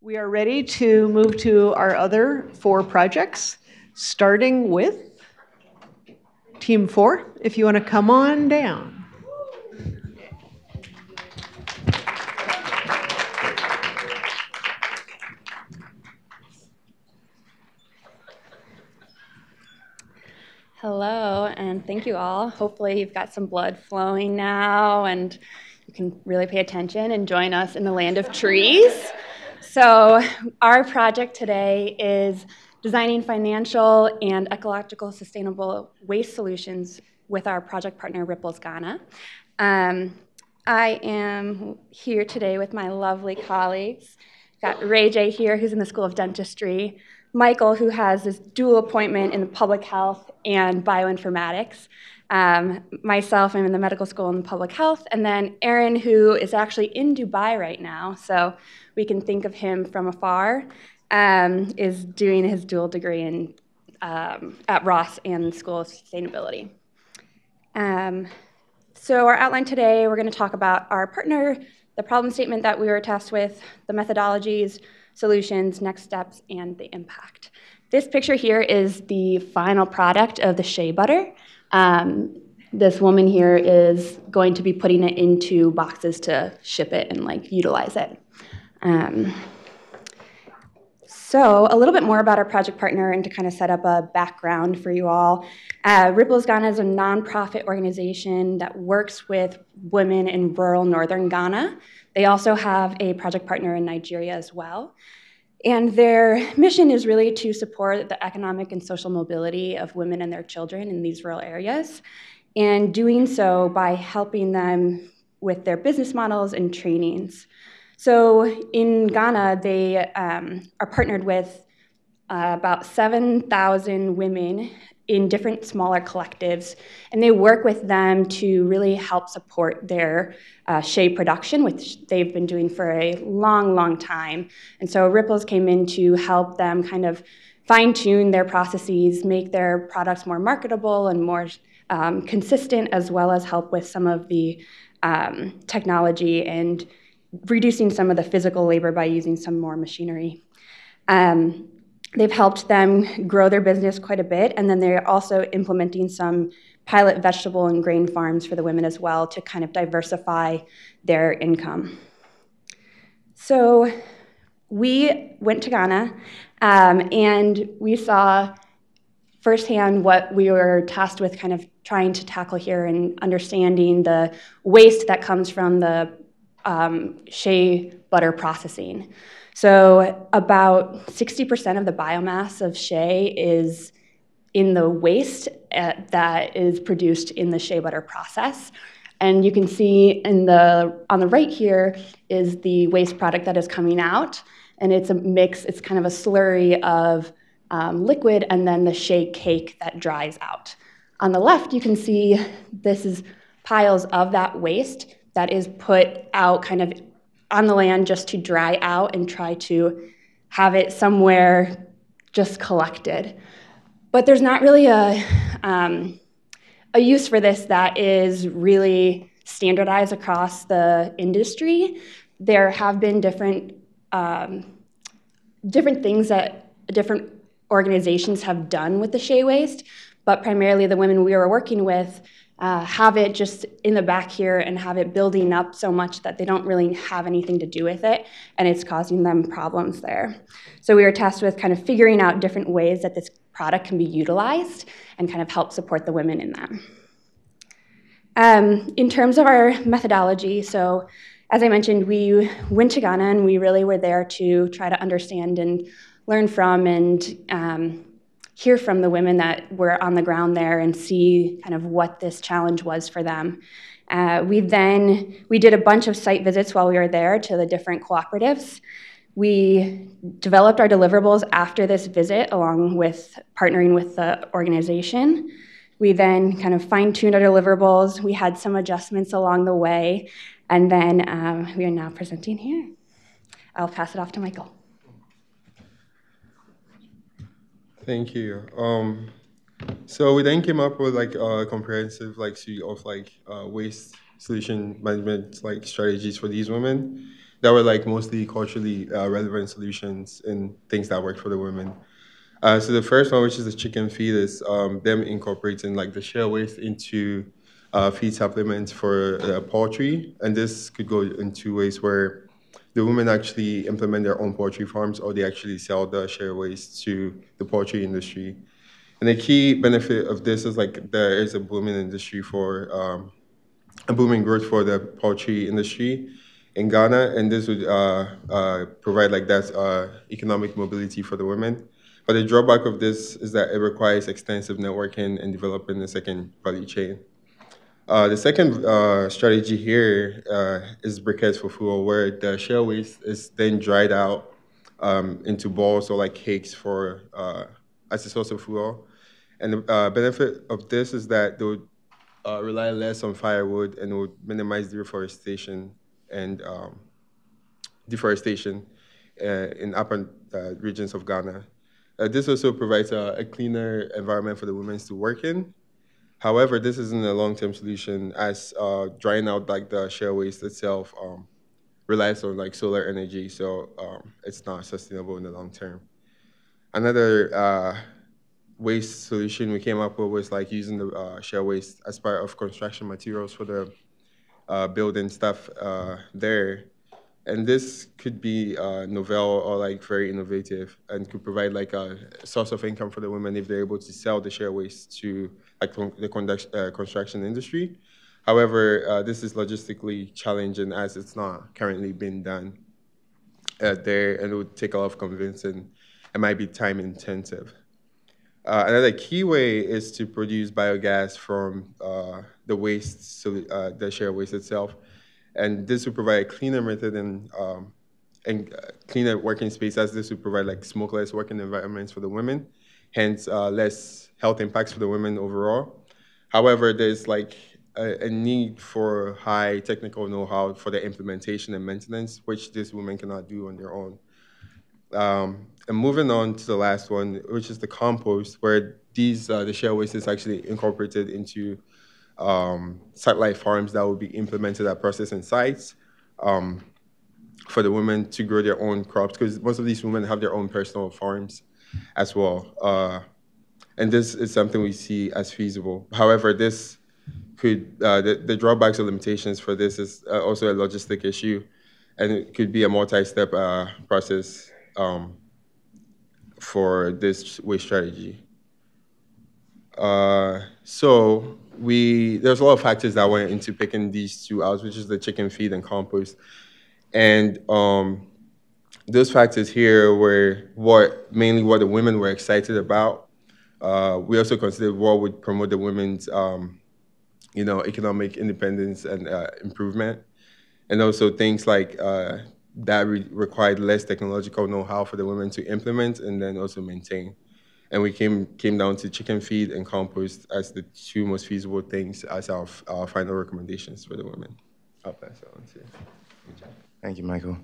We are ready to move to our other 4 projects, starting with Team 4, if you want to come on down. Hello, and thank you all. Hopefully you've got some blood flowing now, and you can really pay attention and join us in the land of trees. So our project today is designing financial and ecological sustainable waste solutions with our project partner, Ripples Ghana. I am here today with my lovely colleagues. Got Ray J here, who's in the School of Dentistry, Michael, who has this dual appointment in public health and bioinformatics. Myself, I'm in the medical school in public health, and then Aaron, who is actually in Dubai right now, so we can think of him from afar, is doing his dual degree at Ross and School of Sustainability. So our outline today, we're going to talk about our partner, the problem statement that we were tasked with, the methodologies, solutions, next steps, and the impact. This picture here is the final product of the shea butter. This woman here is going to be putting it into boxes to ship it and utilize it. So a little bit more about our project partner and to kind of set up a background for you all. Ripples Ghana is a nonprofit organization that works with women in rural northern Ghana. They also have a project partner in Nigeria as well. And their mission is really to support the economic and social mobility of women and their children in these rural areas, and doing so by helping them with their business models and trainings. So in Ghana, they are partnered with about 7,000 women in different smaller collectives, and they work with them to really help support their shea production, which they've been doing for a long, long time. And so Ripples came in to help them kind of fine-tune their processes, make their products more marketable and more consistent, as well as help with some of the technology and reducing some of the physical labor by using some more machinery. They've helped them grow their business quite a bit, and then they're also implementing some pilot vegetable and grain farms for the women as well to kind of diversify their income. So we went to Ghana, and we saw firsthand what we were tasked with kind of trying to tackle here and understanding the waste that comes from the shea butter processing. So about 60% of the biomass of shea is in the waste that is produced in the shea butter process. And you can see on the right here is the waste product that is coming out. And it's a mix, it's kind of a slurry of liquid and then the shea cake that dries out. On the left, you can see this is piles of that waste that is put out kind of on the land just to dry out and try to have it somewhere just collected. But there's not really a use for this that is really standardized across the industry. There have been different things that different organizations have done with the shea waste, but primarily the women we were working with have it just in the back here and have it building up so much that they don't really have anything to do with it, and it's causing them problems there. So we were tasked with kind of figuring out different ways that this product can be utilized and kind of help support the women in that. In terms of our methodology, so as I mentioned, we went to Ghana and we really were there to try to understand and learn from and hear from the women that were on the ground there and see kind of what this challenge was for them. We did a bunch of site visits while we were there to the different cooperatives. We developed our deliverables after this visit along with partnering with the organization. We then kind of fine-tuned our deliverables. We had some adjustments along the way, and then we are now presenting here. I'll pass it off to Michael. Thank you. So we then came up with a comprehensive suite of waste solution management strategies for these women. that were like mostly culturally relevant solutions and things that worked for the women. So the first one, which is the chicken feed, is them incorporating like the shea waste into feed supplements for poultry, and this could go in two ways where the women actually implement their own poultry farms, or they actually sell the shea waste to the poultry industry. And the key benefit of this is like there is a booming industry for a booming growth for the poultry industry in Ghana, and this would provide like that economic mobility for the women. But the drawback of this is that it requires extensive networking and developing a second value chain. The second strategy here is briquettes for fuel, where the shea waste is then dried out into balls or like cakes for as a source of fuel. And the benefit of this is that they would rely less on firewood and would minimize deforestation and deforestation in upper regions of Ghana. This also provides a cleaner environment for the women to work in. However, this isn't a long-term solution, as drying out like the shea waste itself relies on like solar energy, so it's not sustainable in the long term. Another waste solution we came up with was like using the shea waste as part of construction materials for the building stuff there. And this could be novel or like very innovative and could provide like a source of income for the women if they're able to sell the shea waste to like the construction industry. However, this is logistically challenging as it's not currently being done there, and it would take a lot of convincing. It might be time intensive. Another key way is to produce biogas from the waste, so the shea waste itself. And this would provide a cleaner method and cleaner working space, as this would provide like smokeless working environments for the women, hence less health impacts for the women overall. However, there's like a need for high technical know-how for the implementation and maintenance, which these women cannot do on their own. And moving on to the last one, which is the compost, where the shea waste is actually incorporated into satellite farms that will be implemented at processing sites for the women to grow their own crops, because most of these women have their own personal farms as well. And this is something we see as feasible. However, this could, the drawbacks or limitations for this is also a logistic issue, and it could be a multi-step process for this waste strategy. So there's a lot of factors that went into picking these two out, which is the chicken feed and compost. And those factors here were mainly what the women were excited about. We also considered what would promote the women's, economic independence and improvement, and also things like that required less technological know-how for the women to implement and then also maintain. And we came down to chicken feed and compost as the two most feasible things as our final recommendations for the women. I'll pass it on to you. Thank you, Michael.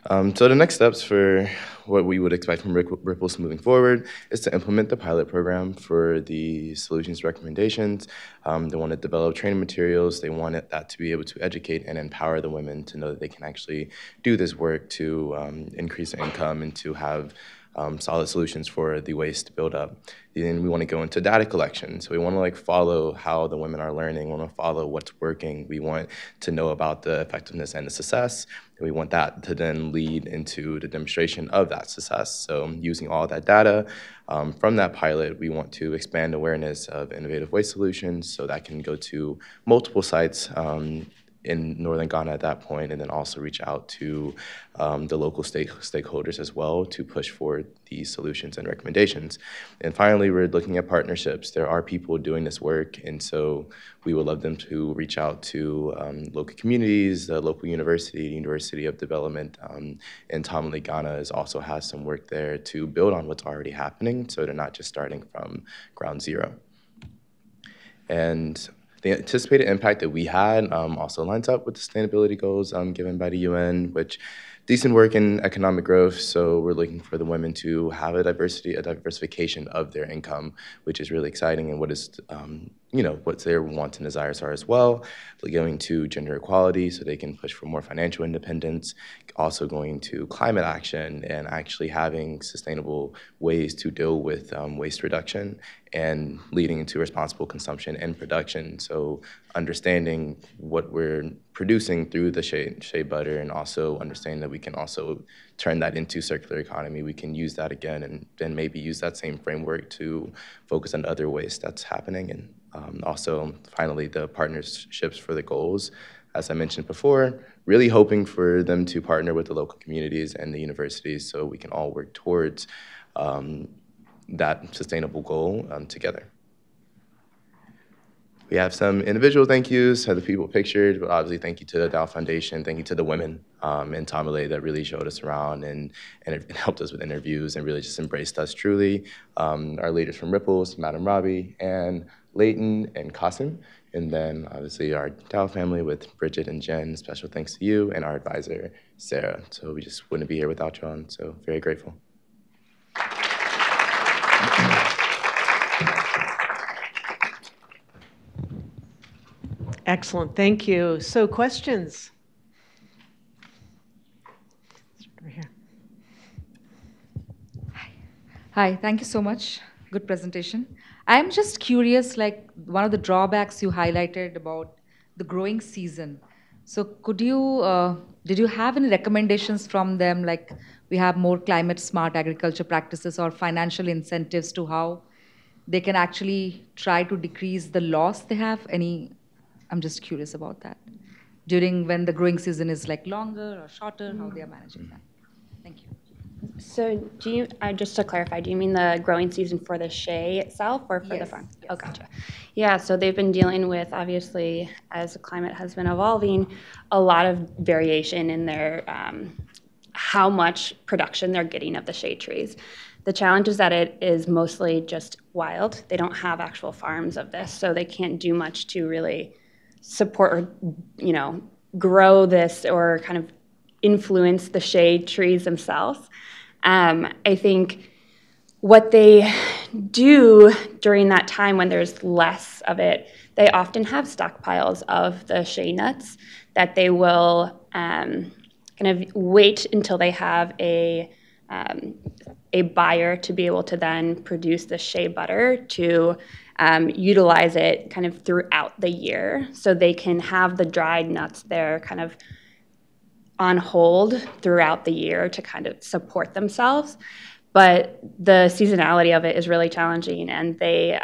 So the next steps for what we would expect from Ripples moving forward is to implement the pilot program for the solutions recommendations. They want to develop training materials. They want that to be able to educate and empower the women to know that they can actually do this work to increase their income and to have solid solutions for the waste buildup. Then we want to go into data collection. So we want to follow how the women are learning. We want to follow what's working. We want to know about the effectiveness and the success. And we want that to then lead into the demonstration of that success. So using all that data from that pilot, we want to expand awareness of innovative waste solutions so that can go to multiple sites in northern Ghana at that point, and then also reach out to the local stakeholders as well to push forward these solutions and recommendations. And finally, we're looking at partnerships. There are people doing this work, and so we would love them to reach out to local communities, the local University of Development in Tamale, Ghana also has some work there to build on what's already happening, so they're not just starting from ground zero. And the anticipated impact that we had also lines up with the sustainability goals given by the UN, which decent work in economic growth. So we're looking for the women to have a diversification of their income, which is really exciting and what is what their wants and desires are as well, going to gender equality so they can push for more financial independence, also going to climate action and actually having sustainable ways to deal with waste reduction and leading into responsible consumption and production. So understanding what we're producing through the shea butter and also understanding that we can also turn that into circular economy. We can use that again and then maybe use that same framework to focus on other waste that's happening. And also, finally, the partnerships for the goals. As I mentioned before, really hoping for them to partner with the local communities and the universities so we can all work towards that sustainable goal together. We have some individual thank yous to the people pictured, but obviously thank you to the Dow Foundation, thank you to the women in Tamale that really showed us around and it helped us with interviews and really just embraced us truly. Our leaders from Ripples, Madam Rabi, and Leighton and Qasim, and then obviously our Dow family with Bridget and Jen. Special thanks to you and our advisor, Sarah. So we just wouldn't be here without you on, so very grateful. Excellent, thank you. So questions? Over here. Hi, thank you so much. Good presentation. I'm just curious, like one of the drawbacks you highlighted about the growing season. So could you, did you have any recommendations from them, like we have more climate smart agriculture practices or financial incentives to how they can actually try to decrease the loss they have? I'm just curious about that. During when the growing season is like longer or shorter, how they are managing that. Thank you. So do you, just to clarify, do you mean the growing season for the shea itself or for the farm? Yes. Oh, gotcha. Yeah, so they've been dealing with, obviously, as the climate has been evolving, a lot of variation in their, how much production they're getting of the shea trees. The challenge is that it is mostly just wild. They don't have actual farms of this, so they can't do much to really support or, grow this or kind of influence the shea trees themselves. I think what they do during that time when there's less of it, they often have stockpiles of the shea nuts that they will kind of wait until they have a buyer to be able to then produce the shea butter to utilize it kind of throughout the year so they can have the dried nuts there kind of on hold throughout the year to kind of support themselves. But the seasonality of it is really challenging, and they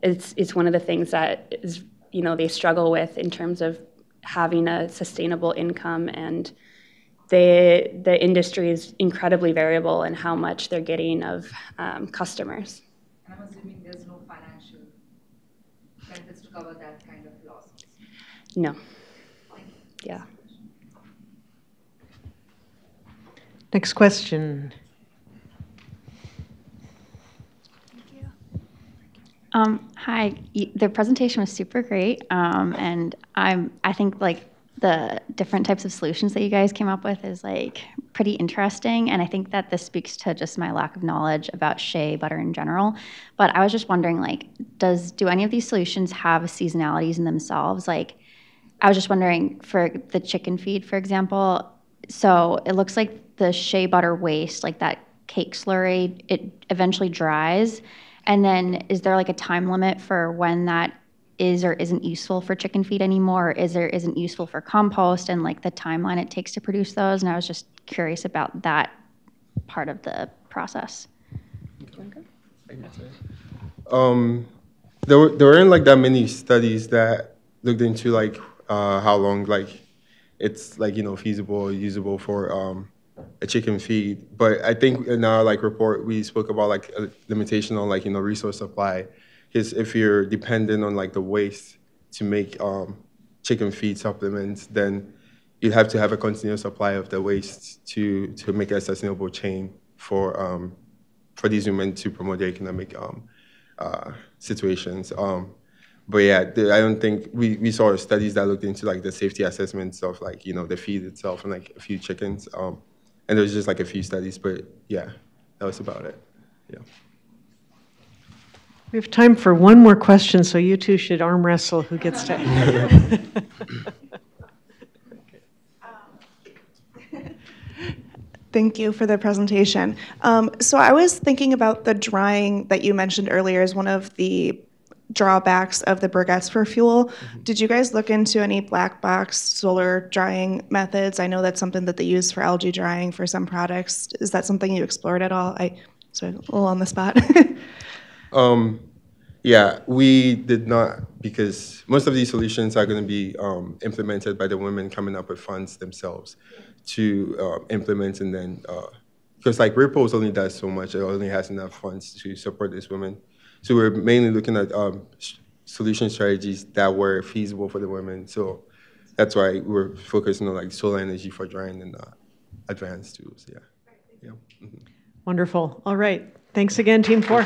it's one of the things that is, they struggle with in terms of having a sustainable income, and the industry is incredibly variable in how much they're getting of customers. And I'm assuming there's no financial benefits to cover that kind of losses. No. Yeah. Next question. Hi, the presentation was super great, and I think like the different types of solutions that you guys came up with is like pretty interesting, and I think that this speaks to just my lack of knowledge about shea butter in general. But I was just wondering, like, do any of these solutions have seasonalities in themselves? Like, I was just wondering for the chicken feed, for example. So it looks like the shea butter waste, like that cake slurry, it eventually dries. And then is there like a time limit for when that is or isn't useful for chicken feed anymore, or isn't useful for compost, and like the timeline it takes to produce those? And I was just curious about that part of the process. There weren't like that many studies that looked into like how long like it's like feasible or usable for a chicken feed. But I think in our like report we spoke about like a limitation on like resource supply, because if you're dependent on like the waste to make chicken feed supplements, then you have to have a continuous supply of the waste to make a sustainable chain for these women to promote their economic situations. But yeah, I don't think we saw studies that looked into like the safety assessments of like the feed itself and like a few chickens. And there was just like a few studies, but yeah, that was about it. Yeah. We have time for one more question, so you two should arm wrestle who gets to. Thank you for the presentation. So I was thinking about the drying that you mentioned earlier as one of the drawbacks of the briquettes for fuel. Did you guys look into any black box solar drying methods? I know that's something that they use for algae drying for some products. Is that something you explored at all? Sorry, a little on the spot. Yeah, we did not, because most of these solutions are going to be implemented by the women coming up with funds themselves to implement, and then, because like Ripples only does so much, it only has enough funds to support these women. So we're mainly looking at solution strategies that were feasible for the women. So that's why we're focusing on like solar energy for drying and advanced tools. Yeah. Yeah. Mm-hmm. Wonderful. All right. Thanks again, Team 4.